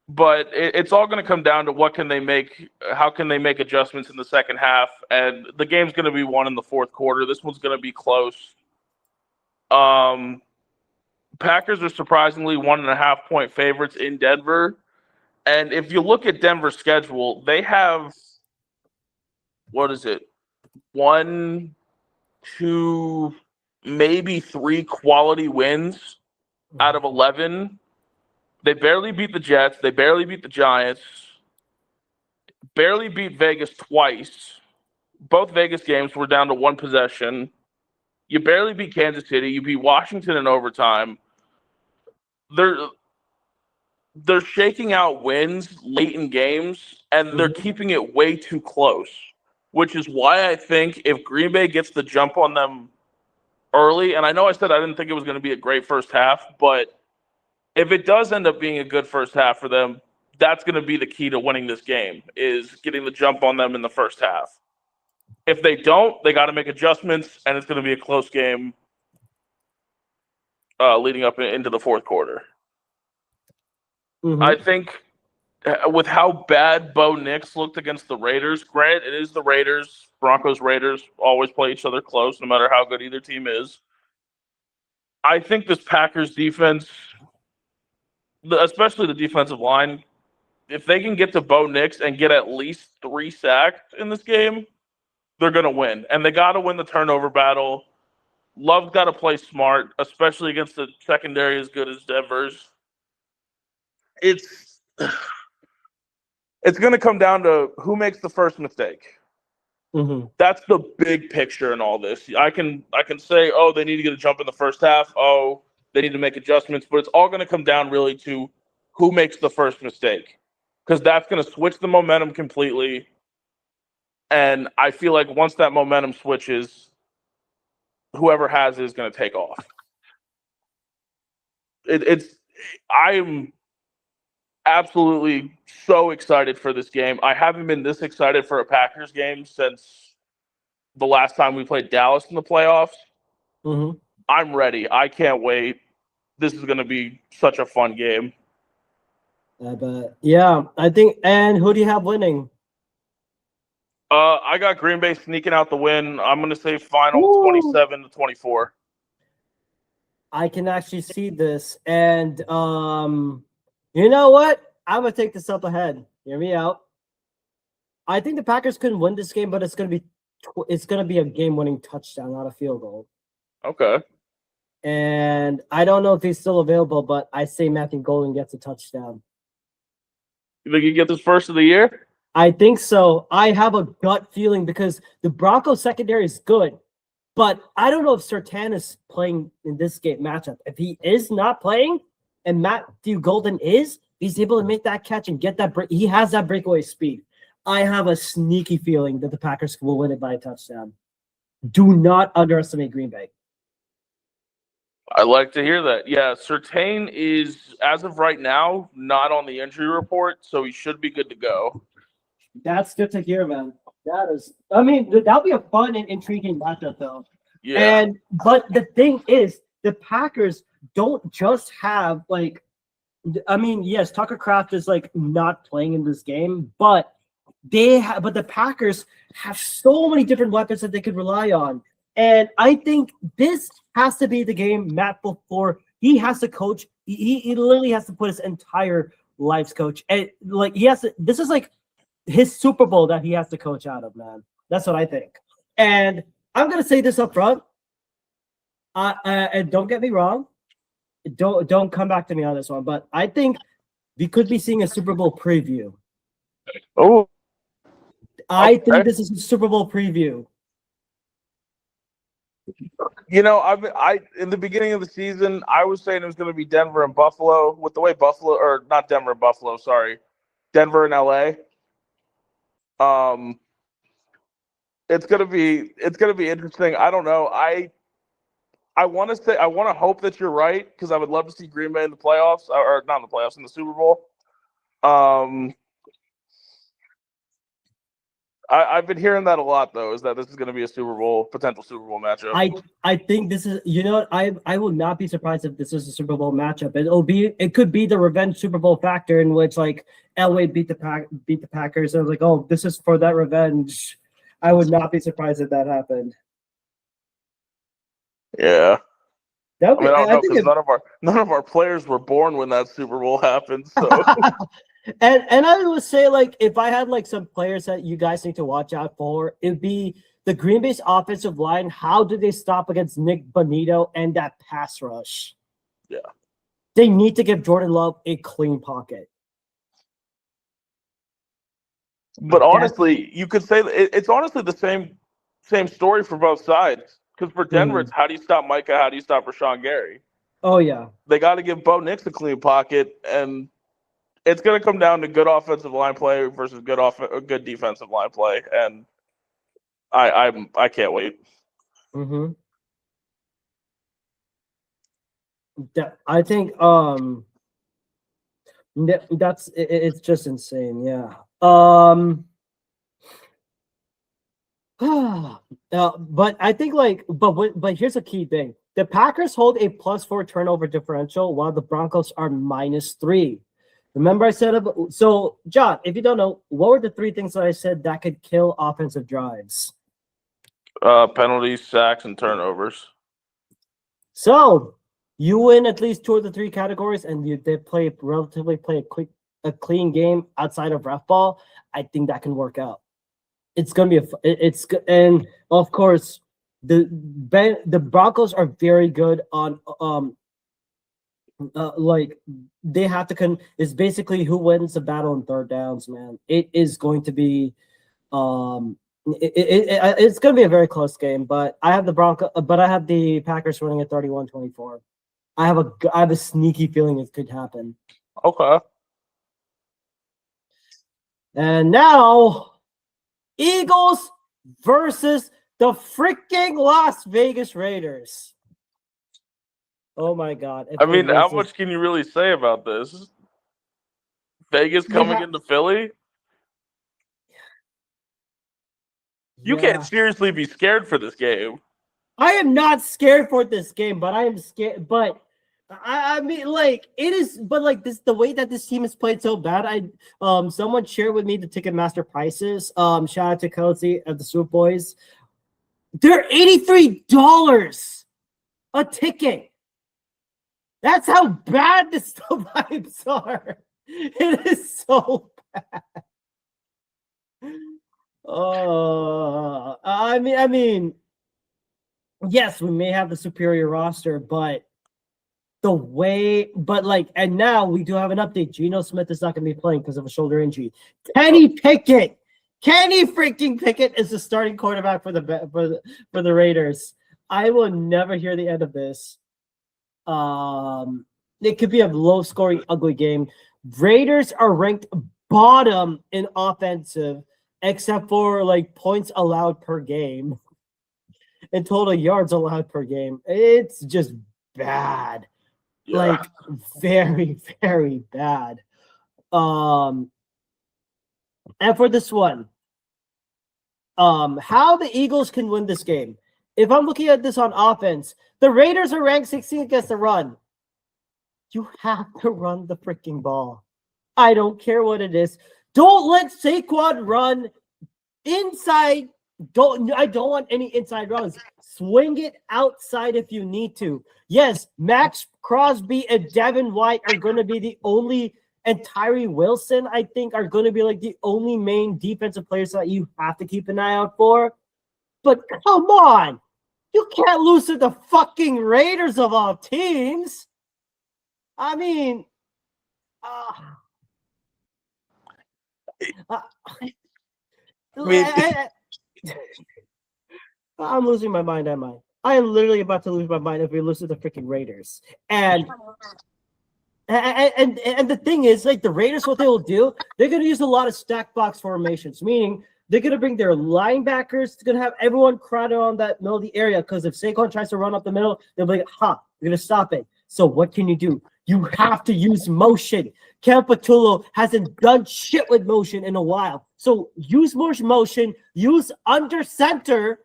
But it's all going to come down to what can they make, how can they make adjustments in the second half, and the game's going to be won in the fourth quarter. This one's going to be close. Packers are surprisingly 1.5-point favorites in Denver. And if you look at Denver's schedule, they have, 1, 2, maybe 3 quality wins out of 11. They barely beat the Jets. They barely beat the Giants. Barely beat Vegas twice. Both Vegas games were down to 1 possession. You barely beat Kansas City. You beat Washington in overtime. They're shaking out wins late in games, and they're keeping it way too close, which is why I think if Green Bay gets the jump on them early, and I know I said I didn't think it was going to be a great first half, but if it does end up being a good first half for them, that's going to be the key to winning this game, is getting the jump on them in the first half. If they don't, they got to make adjustments, and it's going to be a close game leading up into the fourth quarter. I think with how bad Bo Nix looked against the Raiders, granted, it is the Raiders, Broncos-Raiders always play each other close no matter how good either team is. I think this Packers defense, especially the defensive line, if they can get to Bo Nix and get at least 3 sacks in this game, they're going to win. And they got to win the turnover battle. Love's got to play smart, especially against the secondary as good as Denver's. It's going to come down to who makes the first mistake. That's the big picture in all this. I can say, oh, they need to get a jump in the first half. Oh, they need to make adjustments. But it's all going to come down really to who makes the first mistake, because that's going to switch the momentum completely. And I feel like once that momentum switches, whoever has it is going to take off. I'm absolutely so excited for this game. I haven't been this excited for a Packers game since the last time we played Dallas in the playoffs. I'm ready. I can't wait. This is going to be such a fun game. I bet. Yeah, I think. And who do you have winning? I got Green Bay sneaking out the win. I'm going to say final 27-24. I can actually see this. And you know what? I'm going to take this up ahead. Hear me out. I think the Packers couldn't win this game, but it's going to be a game-winning touchdown, not a field goal. Okay. And I don't know if he's still available, but I say Matthew Golden gets a touchdown. You think he gets his first of the year? I think so. I have a gut feeling because the Broncos secondary is good, but I don't know if Surtain is playing in this game matchup. If he is not playing and Matthew Golden is, he's able to make that catch and get that break. He has that breakaway speed. I have a sneaky feeling that the Packers will win it by a touchdown. Do not underestimate Green Bay. I like to hear that. Yeah, Surtain is, as of right now, not on the injury report, so he should be good to go. That's good to hear, man. That is, I mean, that'll be a fun and intriguing matchup, though. Yeah. But the thing is, the Packers don't just have like, I mean, yes, Tucker Kraft is like not playing in this game, but the Packers have so many different weapons that they could rely on. And I think this has to be the game Matt LaFleur, he has to coach. He literally has to put his entire life's coach. And like he has to, this is like his Super Bowl that he has to coach out of, man. That's what I think. And I'm gonna say this up front. And don't get me wrong. Don't come back to me on this one, but I think we could be seeing a Super Bowl preview. Oh, I think this is a Super Bowl preview. You know, I in the beginning of the season, I was saying it was going to be Denver and Buffalo. With the way Buffalo, or not Denver and Buffalo, sorry, Denver and LA. It's gonna be interesting. I don't know. I want to hope that you're right, because I would love to see Green Bay in the playoffs, or not in the playoffs, in the Super Bowl. I've been hearing that a lot, though, is that this is going to be a potential Super Bowl matchup. I think this is, you know, I will not be surprised if this is a Super Bowl matchup. It could be the revenge Super Bowl factor in which like Elway beat the Packers. And I was like, oh, this is for that revenge. I would not be surprised if that happened. Yeah. I mean, I don't know, because none of our players were born when that Super Bowl happened. So. And I would say, like, if I had like some players that you guys need to watch out for, it'd be the Green Bay's offensive line. How do they stop against Nick Bonito and that pass rush? Yeah. They need to give Jordan Love a clean pocket. But honestly, you could say it's honestly the same story for both sides. Because for Denver, it's how do you stop Micah? How do you stop Rashawn Gary? Oh, yeah. They got to give Bo Nix a clean pocket, and it's going to come down to good offensive line play versus good defensive line play, and I can't wait. Mm-hmm. I think it's just insane. Yeah. But I think but here's a key thing: the Packers hold a +4 turnover differential, while the Broncos are -3. Remember I said so, John, if you don't know, what were the 3 things that I said that could kill offensive drives? Penalties, sacks, and turnovers. So you win at least 2 of the 3 categories, and they play a clean game outside of ref ball. I think that can work out. It's gonna be and of course the Broncos are very good on like they have to it's basically who wins the battle in third downs, man. It is going to be it's going to be a very close game, but I have the Packers winning at 31-24. I have a sneaky feeling it could happen. Okay. And now Eagles versus the freaking Las Vegas Raiders. Oh my God. I mean, how much can you really say about this? Vegas coming into Philly? You can't seriously be scared for this game. I am not scared for this game, but I am scared. But I mean, like, it is, but like this, the way that this team has played so bad. Someone shared with me the Ticketmaster prices. Shout out to Kelsey at the Swoop Boys. They're $83 a ticket. That's how bad the vibes are. It is so bad. I mean, yes, we may have the superior roster, but and now we do have an update. Geno Smith is not going to be playing because of a shoulder injury. Kenny freaking Pickett is the starting quarterback for the Raiders. I will never hear the end of this. It could be a low-scoring, ugly game. Raiders are ranked bottom in offensive, except for like points allowed per game and total yards allowed per game. It's just bad. Yeah. Like very, very bad. And for this one, how the Eagles can win this game. If I'm looking at this on offense, the Raiders are ranked 16 against the run. You have to run the freaking ball. I don't care what it is. Don't let Saquon run inside. I don't want any inside runs. Swing it outside if you need to. Yes, Max Crosby and Devin White are going to be the only, and Tyree Wilson, I think, are going to be like the only main defensive players that you have to keep an eye out for. But come on. You can't lose to the fucking Raiders of all teams. I mean, I'm losing my mind, am I? I am literally about to lose my mind if we lose to the freaking Raiders. And the thing is, like the Raiders, what they will do, they're going to use a lot of stack box formations, meaning they're going to bring their linebackers. It's going to have everyone crowded on that middle of the area because if Saquon tries to run up the middle, they'll be like, you're going to stop it. So what can you do? You have to use motion. Campatulo hasn't done shit with motion in a while. So use more motion, use under center,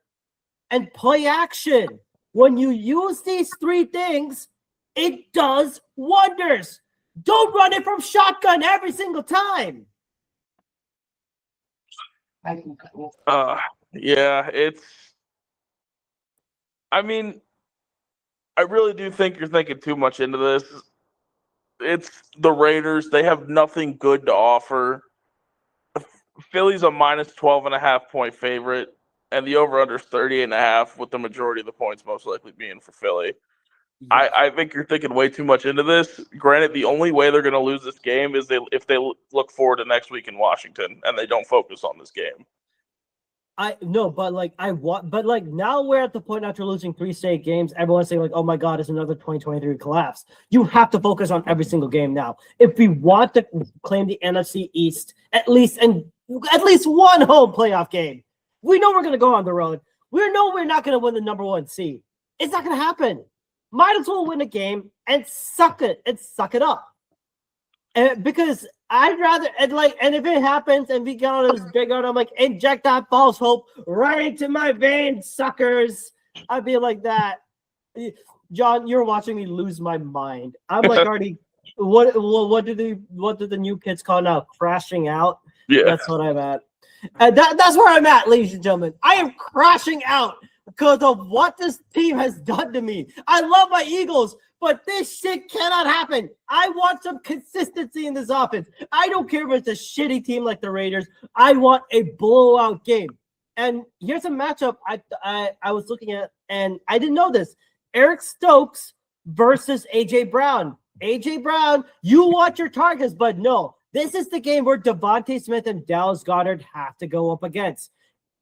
and play action. When you use these three things, it does wonders. Don't run it from shotgun every single time. Yeah, I mean, I really do think you're thinking too much into this. It's the Raiders. They have nothing good to offer. Philly's a minus 12.5 point favorite, and the over-under is 38.5, with the majority of the points most likely being for Philly. Yeah. I think you're thinking way too much into this. Granted, the only way they're going to lose this game is if they look forward to next week in Washington and they don't focus on this game. But now we're at the point after losing 3 straight games, everyone's saying like, oh my God, it's another 2023 collapse. You have to focus on every single game now. If we want to claim the NFC East, at least one home playoff game, we know we're going to go on the road. We know we're not going to win the number 1 seed. It's not going to happen. Might as well win a game and suck it up. Because I'd rather, and if it happens and we get on this big one, I'm like, inject that false hope right into my veins, suckers. I'd be like that. John, you're watching me lose my mind. I'm like already, what do the new kids call now? Crashing out? Yeah. That's what I'm at. That's where I'm at, ladies and gentlemen. I am crashing out because of what this team has done to me. I love my Eagles, but this shit cannot happen. I want some consistency in this offense. I don't care if it's a shitty team like the Raiders. I want a blowout game. And here's a matchup I was looking at, and I didn't know this. Eric Stokes versus A.J. Brown. A.J. Brown, you want your targets, but no. This is the game where Devontae Smith and Dallas Goedert have to go up against.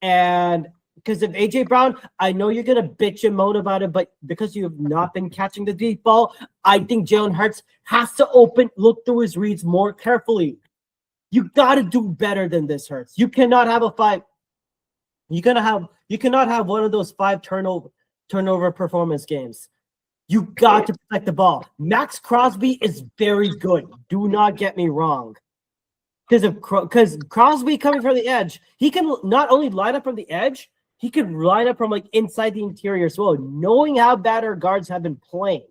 And because of A.J. Brown, I know you're going to bitch and moan about it, but because you have not been catching the deep ball, I think Jalen Hurts has to look through his reads more carefully. You got to do better than this, Hurts. You cannot have you cannot have one of those 5 turnover performance games. You got to protect the ball. Max Crosby is very good. Do not get me wrong. Because Crosby coming from the edge, he can not only line up from the edge, he can line up from like inside the interior as well, knowing how bad our guards have been playing.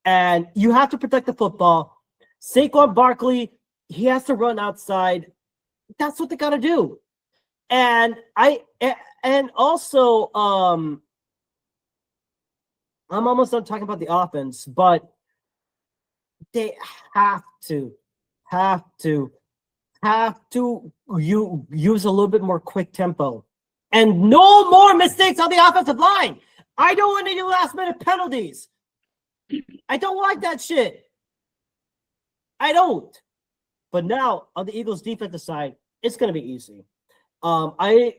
And you have to protect the football. Saquon Barkley, he has to run outside. That's what they got to do. And also, I'm almost done talking about the offense, but they have to use a little bit more quick tempo and no more mistakes on the offensive line. I don't want any last minute penalties. I don't like that shit. I don't. But now on the Eagles defensive side, it's going to be easy. I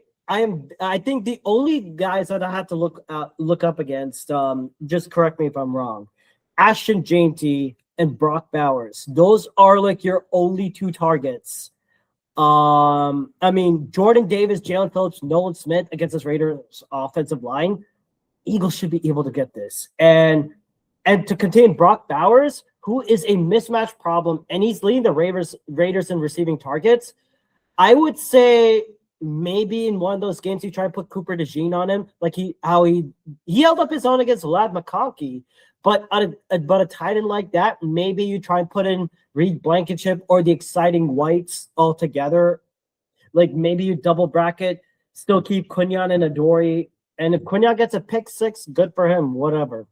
think the only guys that I have to look up against, just correct me if I'm wrong, Ashton Jainty and Brock Bowers. Those are like your only two targets. I mean, Jordan Davis, Jalen Phillips, Nolan Smith against this Raiders offensive line. Eagles should be able to get this. And to contain Brock Bowers, who is a mismatch problem, and he's leading the Raiders in receiving targets. I would say maybe in one of those games you try to put Cooper DeJean on him, like he held up his own against Lad McConkey, but a tight end like that, maybe you try and put in Reed Blankenship or the exciting whites all together. Like maybe you double bracket, still keep Quinyon and Adoree, and if Quinyon gets a pick six, good for him, whatever.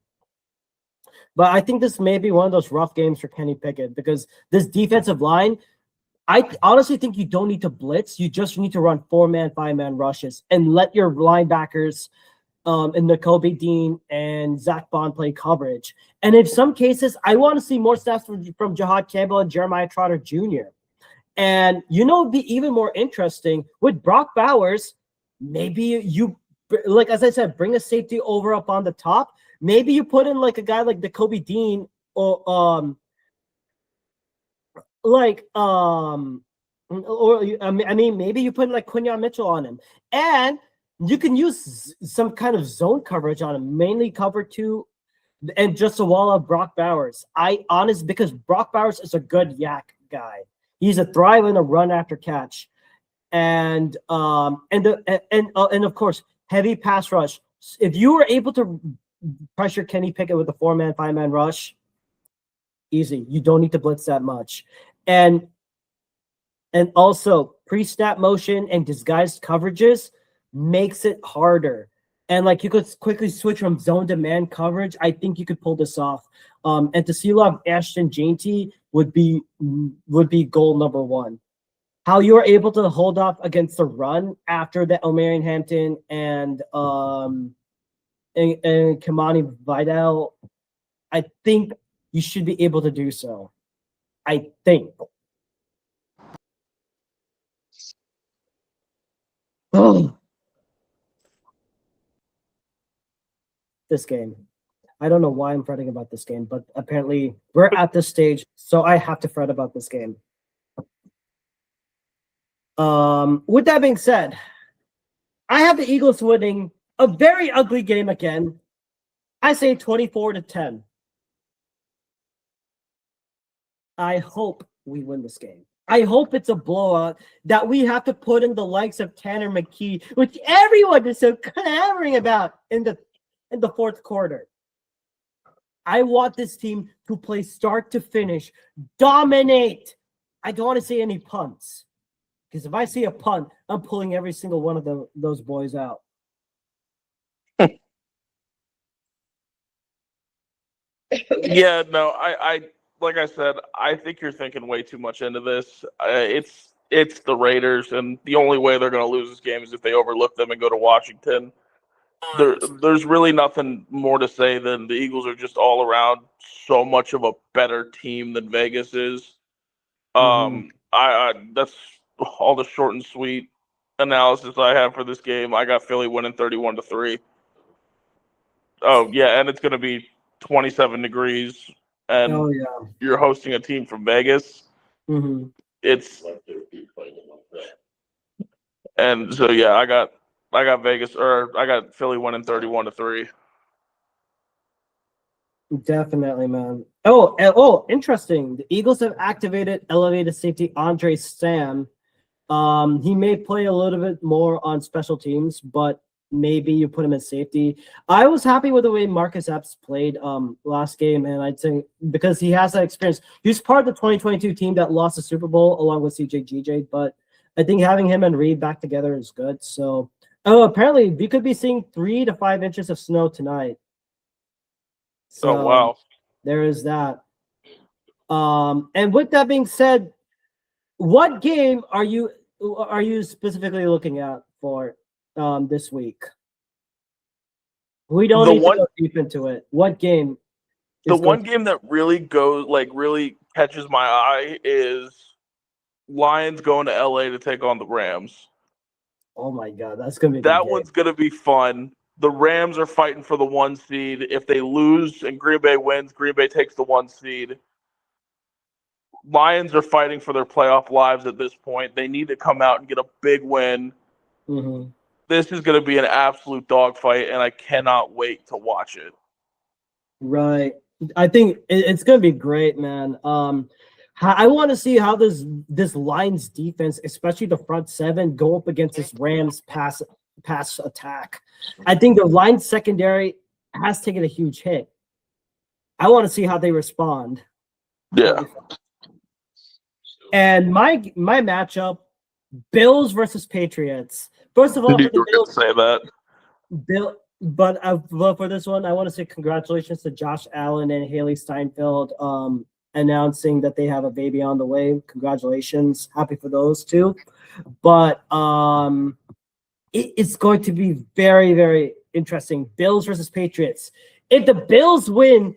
But I think this may be one of those rough games for Kenny Pickett because this defensive line, I honestly think you don't need to blitz. You just need to run 4-man, 5-man rushes and let your linebackers in Nakobe Dean and Zach Bond play coverage. And in some cases, I want to see more snaps from Jahad Campbell and Jeremiah Trotter Jr. And it'd be even more interesting with Brock Bowers. Maybe you, like as I said, bring a safety over up on the top. Maybe you put in like a guy like Nakobe Dean or maybe you put like Quinyon Mitchell on him, and you can use some kind of zone coverage on him, mainly cover two, and just a wall of Brock Bowers. Because Brock Bowers is a good yak guy. He's a thrive in a run after catch, and of course heavy pass rush. If you were able to pressure Kenny Pickett with a 4-man, 5-man rush, easy. You don't need to blitz that much. And also pre-snap motion and disguised coverages makes it harder. And like you could quickly switch from zone to man coverage. I think you could pull this off. And to see a lot of Ashton Jainty would be goal number one. How you are able to hold off against the run after the Omarion Hampton and Kamani Vidal, I think you should be able to do so. I think. Oh. This game. I don't know why I'm fretting about this game, but apparently we're at this stage, so I have to fret about this game. With that being said, I have the Eagles winning a very ugly game again. I say 24-10. I hope we win this game. I hope it's a blowout that we have to put in the likes of Tanner McKee, which everyone is so clamoring about in the fourth quarter. I want this team to play start to finish, dominate. I don't want to see any punts. Because if I see a punt, I'm pulling every single one of those boys out. Yeah, no, I like I said, I think you're thinking way too much into this. It's the Raiders, and the only way they're going to lose this game is if they overlook them and go to Washington. There's really nothing more to say than the Eagles are just all around so much of a better team than Vegas is. That's all the short and sweet analysis I have for this game. I got Philly winning 31-3. Oh yeah, and it's going to be 27 degrees, and you're hosting a team from Vegas. Mm-hmm. And so yeah, I got Vegas, or I got Philly winning 31-3. Definitely, man. Oh, interesting. The Eagles have activated elevated safety Andre Sam. He may play a little bit more on special teams, but maybe you put him at safety. I was happy with the way Marcus Epps played last game, and I'd say because he has that experience. He was part of the 2022 team that lost the Super Bowl along with CJ, but I think having him and Reed back together is good. So, apparently we could be seeing 3 to 5 inches of snow tonight. So, wow. There is that. And with that being said, what game are you specifically looking at for this week? We don't need to go deep into it. What game? The one game that really catches my eye is Lions going to LA to take on the Rams. Oh my God, that's gonna be that one's gonna be fun. The Rams are fighting for the 1 seed. If they lose and Green Bay wins, Green Bay takes the 1 seed. Lions are fighting for their playoff lives at this point. They need to come out and get a big win. Mm-hmm. This is going to be an absolute dogfight, and I cannot wait to watch it. Right. I think it's going to be great, man. I want to see how this Lions defense, especially the front seven, go up against this Rams pass attack. I think the Lions secondary has taken a huge hit. I want to see how they respond. Yeah. And my matchup, Bills versus Patriots. First of all, You were going to say that. But for this one, I want to say congratulations to Josh Allen and Haley Steinfeld announcing that they have a baby on the way. Congratulations. Happy for those two. But it's going to be very, very interesting. Bills versus Patriots. If the Bills win,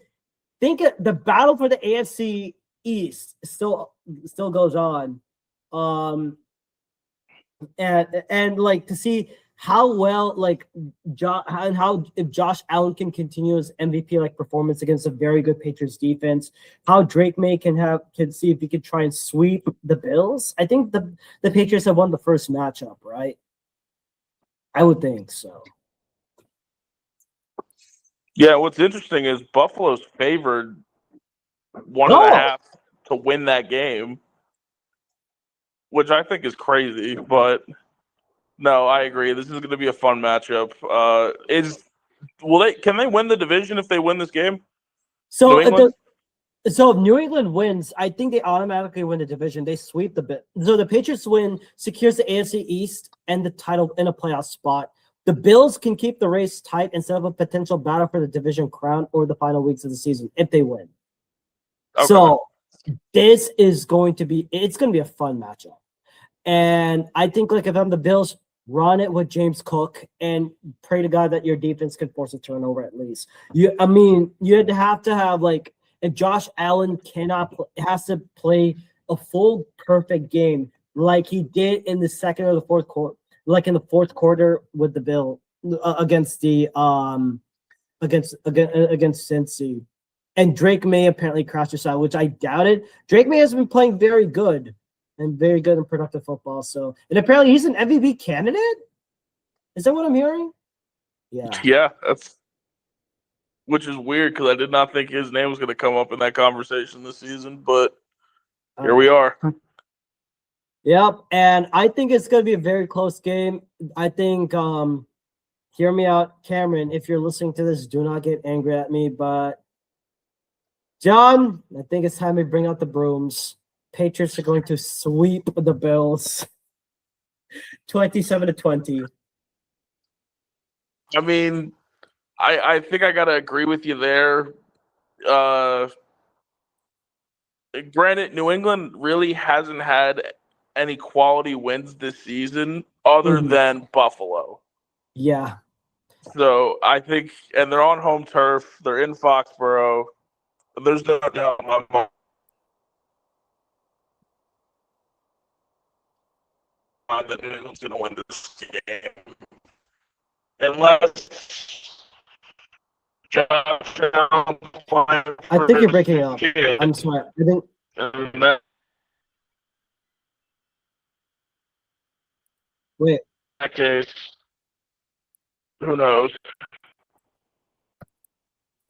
think the battle for the AFC East still goes on. And like to see how well if Josh Allen can continue his MVP like performance against a very good Patriots defense, how Drake May can see if he could try and sweep the Bills. I think the Patriots have won the first matchup, right? I would think so. Yeah, what's interesting is Buffalo's favored 1.5 to win that game, which I think is crazy, but no, I agree. This is going to be a fun matchup. Can they win the division if they win this game? So New England? So if New England wins, I think they automatically win the division. They sweep the bit. So the Patriots win, secures the AFC East and the title in a playoff spot. The Bills can keep the race tight and set up a potential battle for the division crown or the final weeks of the season if they win. Okay. So this is going to be a fun matchup. And I think like if I'm the Bills, run it with James Cook and pray to God that your defense can force a turnover at least. You'd have to have like if Josh Allen has to play a full perfect game like he did in the second or the fourth quarter, like in the fourth quarter with the Bill against Cincy. And Drake May apparently crashed his side, which I doubted. Drake May has been playing very good and productive football. So, and apparently he's an MVP candidate. Is that what I'm hearing? Yeah. Yeah, which is weird because I did not think his name was going to come up in that conversation this season, but here we are. Yep, and I think it's going to be a very close game. I think, hear me out, Cameron, if you're listening to this, do not get angry at me, but John, I think it's time we bring out the brooms. Patriots are going to sweep the Bills 27-20. I mean, I think I got to agree with you there. Granted, New England really hasn't had any quality wins this season other than Buffalo. Yeah. So I think, and they're on home turf. They're in Foxborough. There's no doubt in my mind that New England's going to win this game. Unless Josh Allen I think you're breaking up. I'm sorry. I think. Wait. In that case, who knows?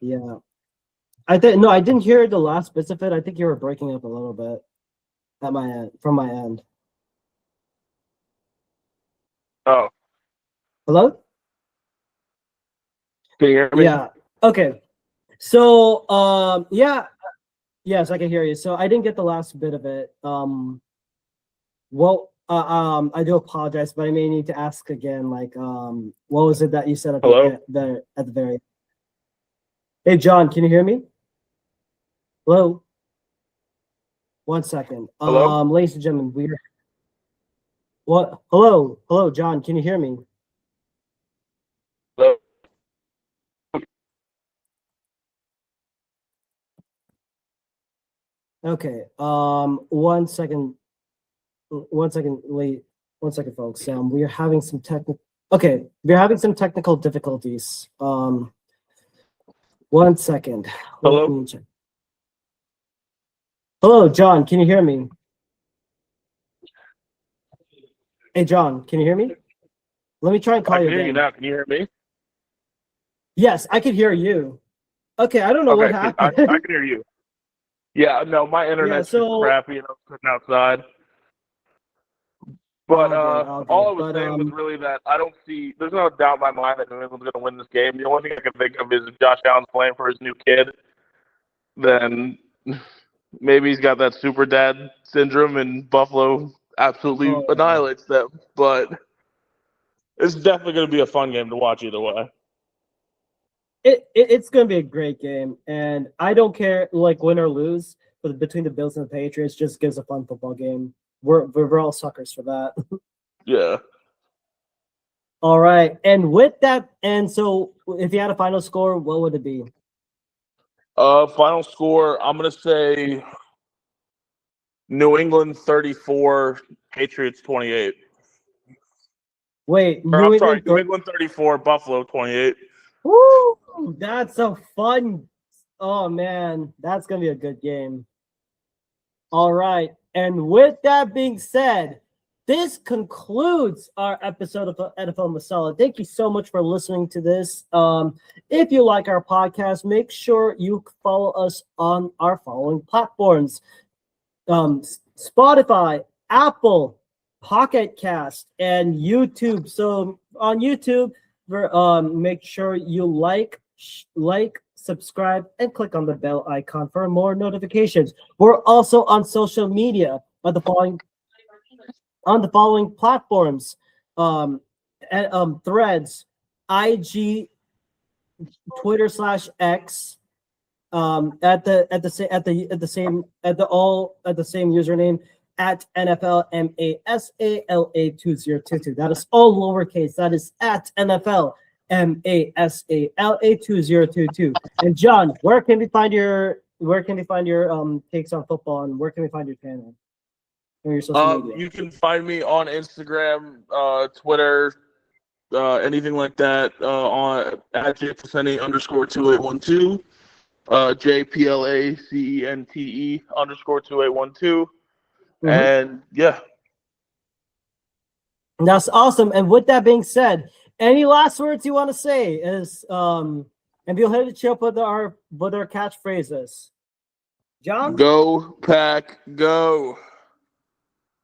Yeah. I didn't hear the last bits of it. I think you were breaking up a little bit at my end, from my end. Oh. Hello? Can you hear me? Yeah. Okay. So, yes, I can hear you. So I didn't get the last bit of it. I do apologize, but I may need to ask again. Like, what was it that you said at the very end? Hey, John, can you hear me? Hello. 1 second. Hello? Ladies and gentlemen, what? Hello, John, can you hear me? Hello? Okay. 1 second. 1 second. Wait. 1 second, folks. We're having some technical difficulties. 1 second. Hello? Let me check. Hello, John. Can you hear me? Hey, John. Can you hear me? Let me try and I call can you hear you again. now. Can you hear me? Yes, I can hear you. Okay, I don't know what Okay, I happened. can hear you. Yeah, no, my Yeah, internet's just so crappy, and I was sitting outside. But all all good. I was But saying was really that I don't see. There's no doubt in my mind that New England's going to win this game. The only thing I can think of is if Josh Allen's playing for his new kid, then maybe he's got that super dad syndrome, and Buffalo absolutely oh, yeah. annihilates them. But it's definitely going to be a fun game to watch either way. It's gonna be a great game, and I don't care like win or lose. But between the Bills and the Patriots, just gives a fun football game. We're all suckers for that. Yeah. All right, and with that, and so if you had a final score, what would it be? Final score. I'm going to say New England 34, Patriots 28. Wait, Or New I'm sorry, England New England 34, Buffalo 28. Woo! That's a fun. Oh man, that's gonna be a good game. All right, and with that being said, this concludes our episode of NFL Masala. Thank you so much for listening to this. If you like our podcast, make sure you follow us on our following platforms: Spotify, Apple, Pocket Cast, and YouTube. So on YouTube, make sure you like, subscribe, and click on the bell icon for more notifications. We're also on social media on the following platforms: Threads, IG, Twitter/X, at the same username at NFL Masala 2022. That is all lowercase. That is at NFL Masala 2022. And John, where can we find your takes on football, and where can we find your channel or your social media? You can find me on Instagram, Twitter, anything like that, on at JPlacente_2812, JPLACENTE_2812. Mhm. And yeah. That's awesome. And with that being said, any last words you want to say is and we'll hit you up with our catchphrases. John? Go Pack Go.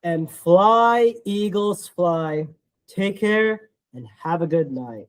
And fly, Eagles fly. Take care and have a good night.